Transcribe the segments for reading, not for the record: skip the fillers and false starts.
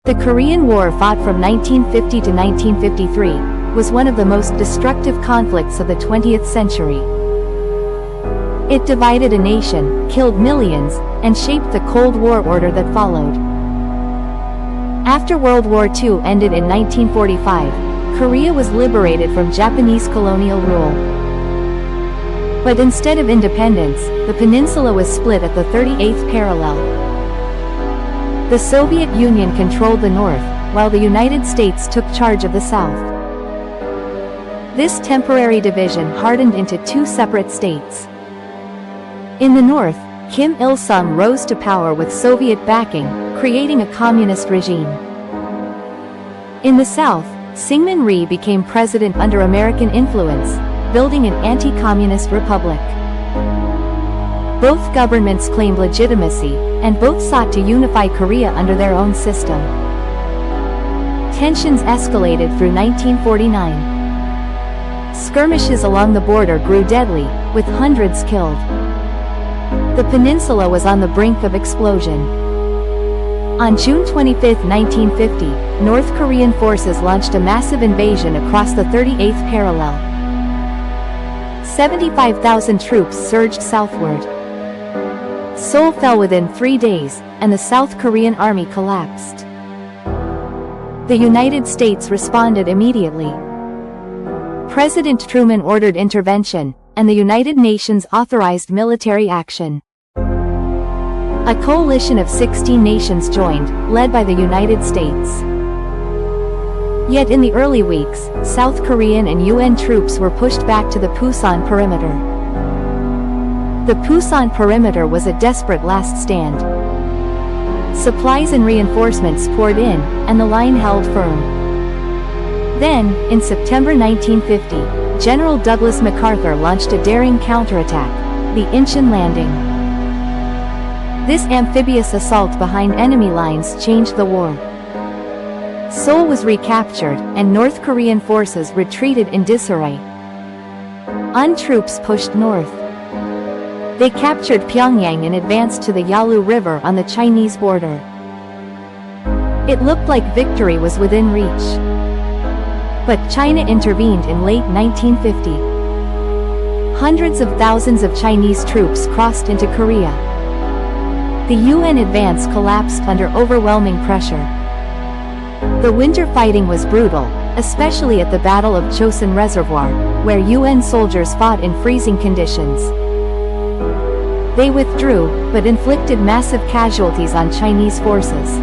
The Korean War, fought from 1950 to 1953, was one of the most destructive conflicts of the 20th century. It divided a nation, killed millions, and shaped the Cold War order that followed. After World War II ended in 1945, Korea was liberated from Japanese colonial rule. But instead of independence, the peninsula was split at the 38th parallel. The Soviet Union controlled the north, while the United States took charge of the south. This temporary division hardened into two separate states. In the north, Kim Il-sung rose to power with Soviet backing, creating a communist regime. In the south, Syngman Rhee became president under American influence, building an anti-communist republic. Both governments claimed legitimacy, and both sought to unify Korea under their own system. Tensions escalated through 1949. Skirmishes along the border grew deadly, with hundreds killed. The peninsula was on the brink of explosion. On June 25, 1950, North Korean forces launched a massive invasion across the 38th parallel. 75,000 troops surged southward. Seoul fell within 3 days, and the South Korean army collapsed. The United States responded immediately. President Truman ordered intervention, and the United Nations authorized military action. A coalition of 16 nations joined, led by the United States. Yet in the early weeks, South Korean and UN troops were pushed back to the Pusan Perimeter. The Pusan Perimeter was a desperate last stand. Supplies and reinforcements poured in, and the line held firm. Then, in September 1950, General Douglas MacArthur launched a daring counterattack, the Incheon landing. This amphibious assault behind enemy lines changed the war. Seoul was recaptured, and North Korean forces retreated in disarray. UN troops pushed north. They captured Pyongyang and advanced to the Yalu River on the Chinese border. It looked like victory was within reach. But China intervened in late 1950. Hundreds of thousands of Chinese troops crossed into Korea. The UN advance collapsed under overwhelming pressure. The winter fighting was brutal, especially at the Battle of Chosin Reservoir, where UN soldiers fought in freezing conditions. They withdrew, but inflicted massive casualties on Chinese forces.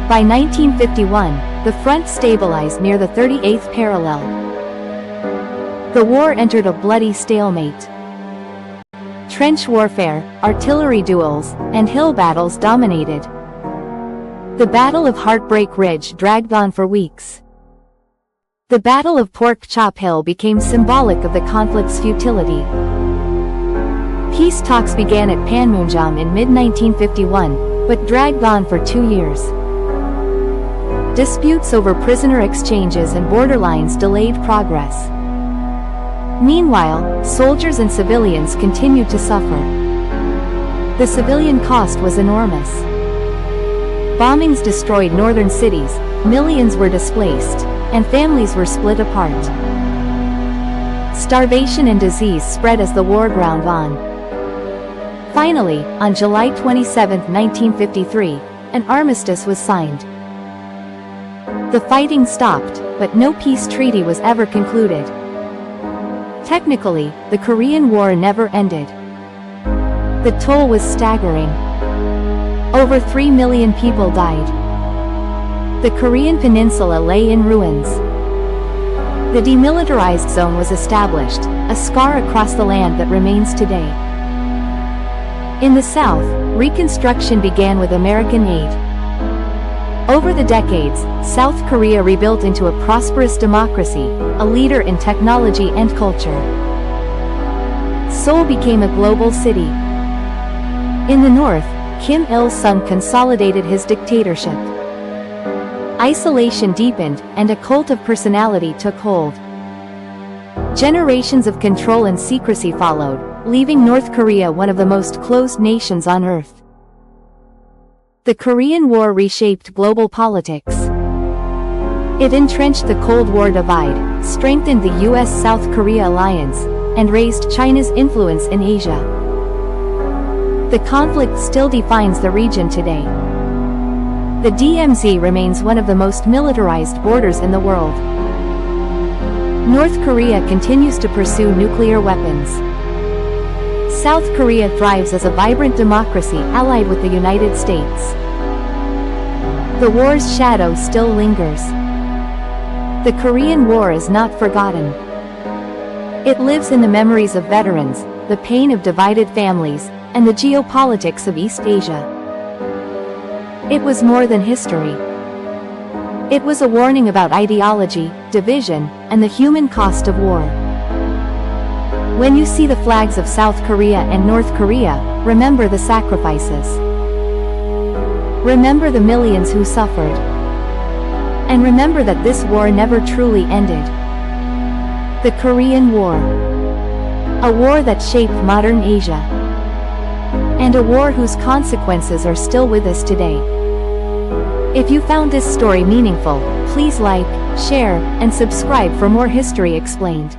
By 1951, the front stabilized near the 38th parallel. The war entered a bloody stalemate. Trench warfare, artillery duels, and hill battles dominated. The Battle of Heartbreak Ridge dragged on for weeks. The Battle of Pork Chop Hill became symbolic of the conflict's futility. Peace talks began at Panmunjom in mid-1951, but dragged on for 2 years. Disputes over prisoner exchanges and border lines delayed progress. Meanwhile, soldiers and civilians continued to suffer. The civilian cost was enormous. Bombings destroyed northern cities, millions were displaced, and families were split apart. Starvation and disease spread as the war ground on. Finally, on July 27, 1953, an armistice was signed. The fighting stopped, but no peace treaty was ever concluded. Technically, the Korean War never ended. The toll was staggering. Over 3 million people died. The Korean peninsula lay in ruins. The demilitarized zone was established, a scar across the land that remains today. In the south, reconstruction began with American aid. Over the decades, South Korea rebuilt into a prosperous democracy, a leader in technology and culture. Seoul became a global city. In the north, Kim Il-sung consolidated his dictatorship. Isolation deepened, and a cult of personality took hold. Generations of control and secrecy followed, leaving North Korea one of the most closed nations on Earth. The Korean War reshaped global politics. It entrenched the Cold War divide, strengthened the US-South Korea alliance, and raised China's influence in Asia. The conflict still defines the region today. The DMZ remains one of the most militarized borders in the world. North Korea continues to pursue nuclear weapons. South Korea thrives as a vibrant democracy allied with the United States. The war's shadow still lingers. The Korean War is not forgotten. It lives in the memories of veterans, the pain of divided families, and the geopolitics of East Asia. It was more than history. It was a warning about ideology, division, and the human cost of war. When you see the flags of South Korea and North Korea, remember the sacrifices. Remember the millions who suffered. And remember that this war never truly ended. The Korean War. A war that shaped modern Asia. And a war whose consequences are still with us today. If you found this story meaningful, please like, share, and subscribe for more History Explained.